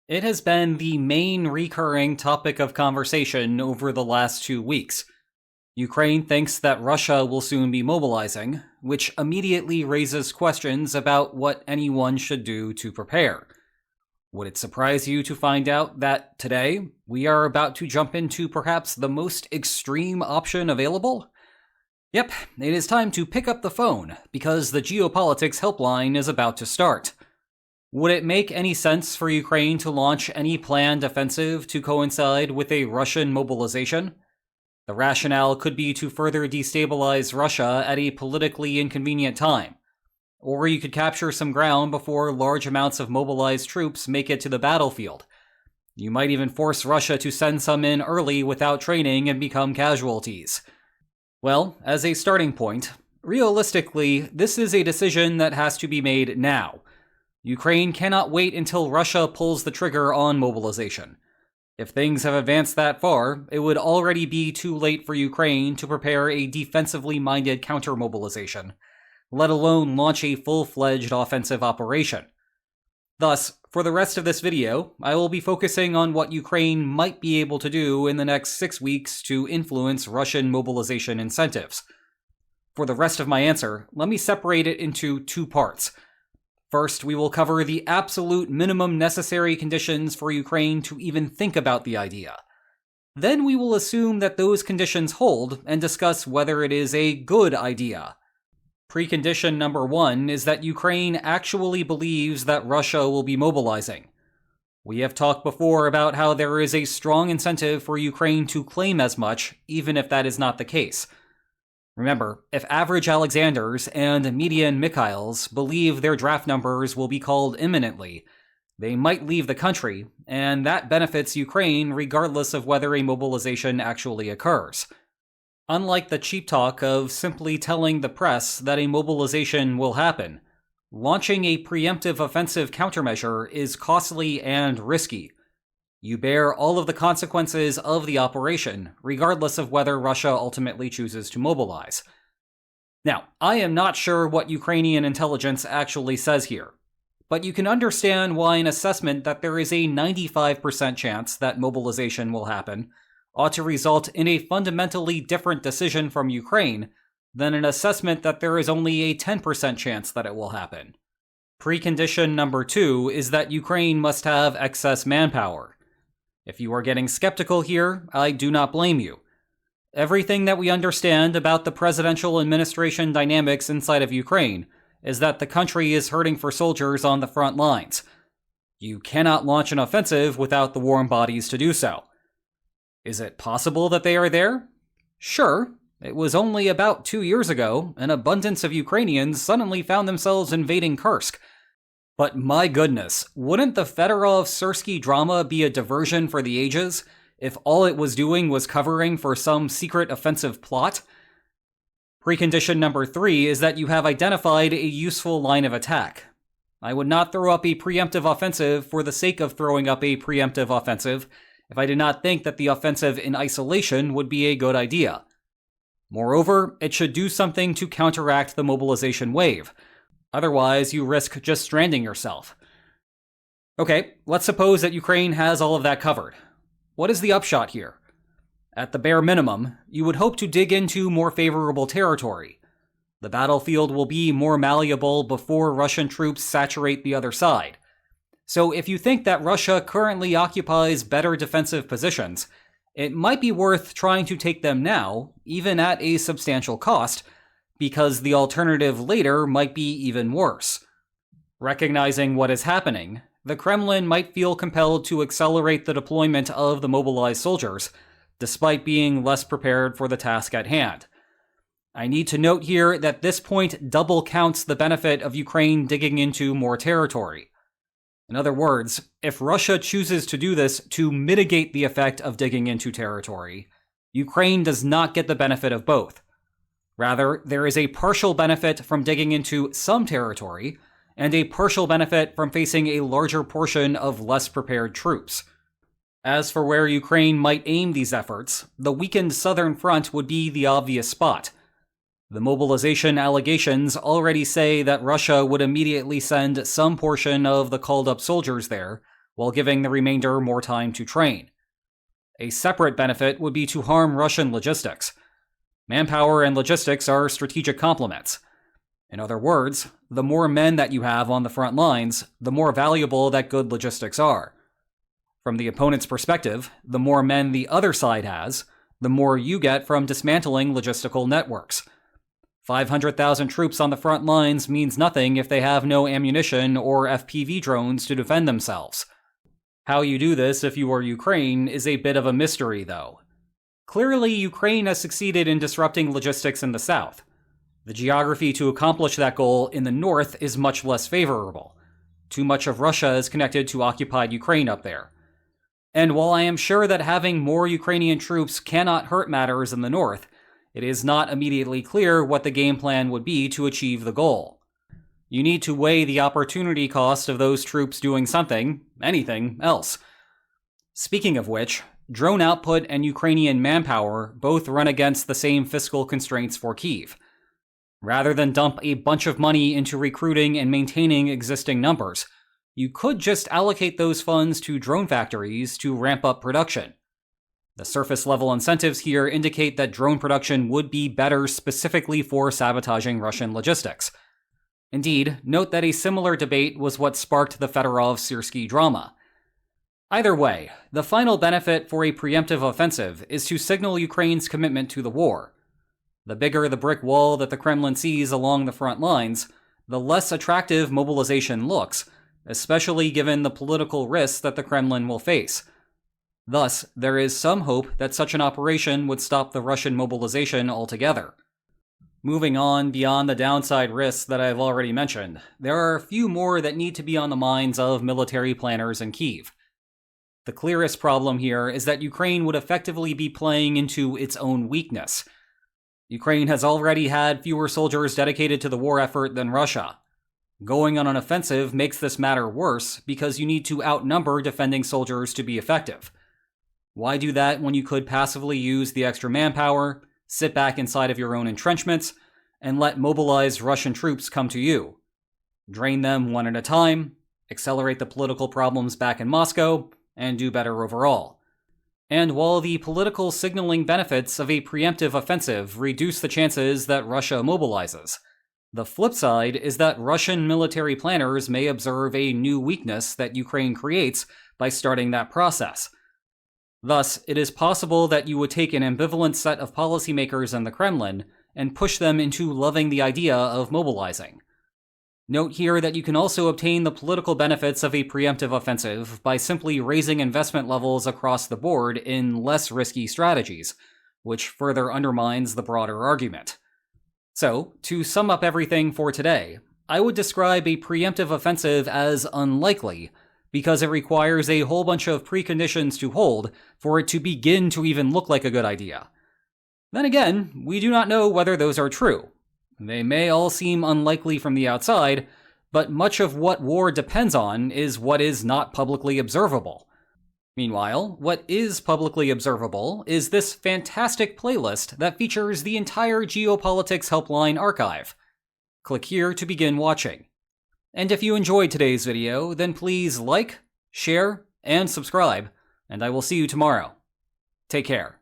It has been the main recurring topic of conversation over the last 2 weeks. Ukraine thinks that Russia will soon be mobilizing, which immediately raises questions about what anyone should do to prepare. Would it surprise you to find out that today we are about to jump into perhaps the most extreme option available? Yep, it is time to pick up the phone because the geopolitics helpline is about to start. Would it make any sense for Ukraine to launch any planned offensive to coincide with a Russian mobilization? The rationale could be to further destabilize Russia at a politically inconvenient time. Or you could capture some ground before large amounts of mobilized troops make it to the battlefield. You might even force Russia to send some in early without training and become casualties. Well, as a starting point, realistically, this is a decision that has to be made now. Ukraine cannot wait until Russia pulls the trigger on mobilization. If things have advanced that far, it would already be too late for Ukraine to prepare a defensively minded counter-mobilization, let alone launch a full-fledged offensive operation. Thus, for the rest of this video, I will be focusing on what Ukraine might be able to do in the next 6 weeks to influence Russian mobilization incentives. For the rest of my answer, let me separate it into 2 parts. First, we will cover the absolute minimum necessary conditions for Ukraine to even think about the idea. Then we will assume that those conditions hold and discuss whether it is a good idea. Precondition number 1 is that Ukraine actually believes that Russia will be mobilizing. We have talked before about how there is a strong incentive for Ukraine to claim as much, even if that is not the case. Remember, if average Alexanders and median Mikhails believe their draft numbers will be called imminently, they might leave the country, and that benefits Ukraine regardless of whether a mobilization actually occurs. Unlike the cheap talk of simply telling the press that a mobilization will happen, launching a preemptive offensive countermeasure is costly and risky. You bear all of the consequences of the operation, regardless of whether Russia ultimately chooses to mobilize. Now, I am not sure what Ukrainian intelligence actually says here, but you can understand why an assessment that there is a 95% chance that mobilization will happen ought to result in a fundamentally different decision from Ukraine than an assessment that there is only a 10% chance that it will happen. Precondition number 2 is that Ukraine must have excess manpower. If you are getting skeptical here, I do not blame you. Everything that we understand about the presidential administration dynamics inside of Ukraine is that the country is hurting for soldiers on the front lines. You cannot launch an offensive without the warm bodies to do so. Is it possible that they are there? Sure. It was only about 2 years ago an abundance of Ukrainians suddenly found themselves invading Kursk. But my goodness, wouldn't the Fedorov-Sursky drama be a diversion for the ages if all it was doing was covering for some secret offensive plot? Precondition number 3 is that you have identified a useful line of attack. I would not throw up a preemptive offensive for the sake of throwing up a preemptive offensive if I did not think that the offensive in isolation would be a good idea. Moreover, it should do something to counteract the mobilization wave. Otherwise, you risk just stranding yourself. Okay, let's suppose that Ukraine has all of that covered. What is the upshot here? At the bare minimum, you would hope to dig into more favorable territory. The battlefield will be more malleable before Russian troops saturate the other side. So if you think that Russia currently occupies better defensive positions, it might be worth trying to take them now, even at a substantial cost, because the alternative later might be even worse. Recognizing what is happening, the Kremlin might feel compelled to accelerate the deployment of the mobilized soldiers, despite being less prepared for the task at hand. I need to note here that this point double counts the benefit of Ukraine digging into more territory. In other words, if Russia chooses to do this to mitigate the effect of digging into territory, Ukraine does not get the benefit of both. Rather, there is a partial benefit from digging into some territory, and a partial benefit from facing a larger portion of less prepared troops. As for where Ukraine might aim these efforts, the weakened southern front would be the obvious spot. The mobilization allegations already say that Russia would immediately send some portion of the called-up soldiers there, while giving the remainder more time to train. A separate benefit would be to harm Russian logistics. Manpower and logistics are strategic complements. In other words, the more men that you have on the front lines, the more valuable that good logistics are. From the opponent's perspective, the more men the other side has, the more you get from dismantling logistical networks. 500,000 troops on the front lines means nothing if they have no ammunition or FPV drones to defend themselves. How you do this if you are Ukraine is a bit of a mystery, though. Clearly, Ukraine has succeeded in disrupting logistics in the south. The geography to accomplish that goal in the north is much less favorable. Too much of Russia is connected to occupied Ukraine up there. And while I am sure that having more Ukrainian troops cannot hurt matters in the north, it is not immediately clear what the game plan would be to achieve the goal. You need to weigh the opportunity cost of those troops doing something, anything, else. Speaking of which, drone output and Ukrainian manpower both run against the same fiscal constraints for Kyiv. Rather than dump a bunch of money into recruiting and maintaining existing numbers, you could just allocate those funds to drone factories to ramp up production. The surface-level incentives here indicate that drone production would be better specifically for sabotaging Russian logistics. Indeed, note that a similar debate was what sparked the Fedorov-Syrskyi drama. Either way, the final benefit for a preemptive offensive is to signal Ukraine's commitment to the war. The bigger the brick wall that the Kremlin sees along the front lines, the less attractive mobilization looks, especially given the political risks that the Kremlin will face. Thus, there is some hope that such an operation would stop the Russian mobilization altogether. Moving on beyond the downside risks that I've already mentioned, there are a few more that need to be on the minds of military planners in Kyiv. The clearest problem here is that Ukraine would effectively be playing into its own weakness. Ukraine has already had fewer soldiers dedicated to the war effort than Russia. Going on an offensive makes this matter worse because you need to outnumber defending soldiers to be effective. Why do that when you could passively use the extra manpower, sit back inside of your own entrenchments, and let mobilized Russian troops come to you? Drain them one at a time, accelerate the political problems back in Moscow, and do better overall. And while the political signaling benefits of a preemptive offensive reduce the chances that Russia mobilizes, the flip side is that Russian military planners may observe a new weakness that Ukraine creates by starting that process. Thus, it is possible that you would take an ambivalent set of policymakers in the Kremlin and push them into loving the idea of mobilizing. Note here that you can also obtain the political benefits of a preemptive offensive by simply raising investment levels across the board in less risky strategies, which further undermines the broader argument. So, to sum up everything for today, I would describe a preemptive offensive as unlikely, because it requires a whole bunch of preconditions to hold for it to begin to even look like a good idea. Then again, we do not know whether those are true. They may all seem unlikely from the outside, but much of what war depends on is what is not publicly observable. Meanwhile, what is publicly observable is this fantastic playlist that features the entire Geopolitics Helpline archive. Click here to begin watching. And if you enjoyed today's video, then please like, share, and subscribe, and I will see you tomorrow. Take care.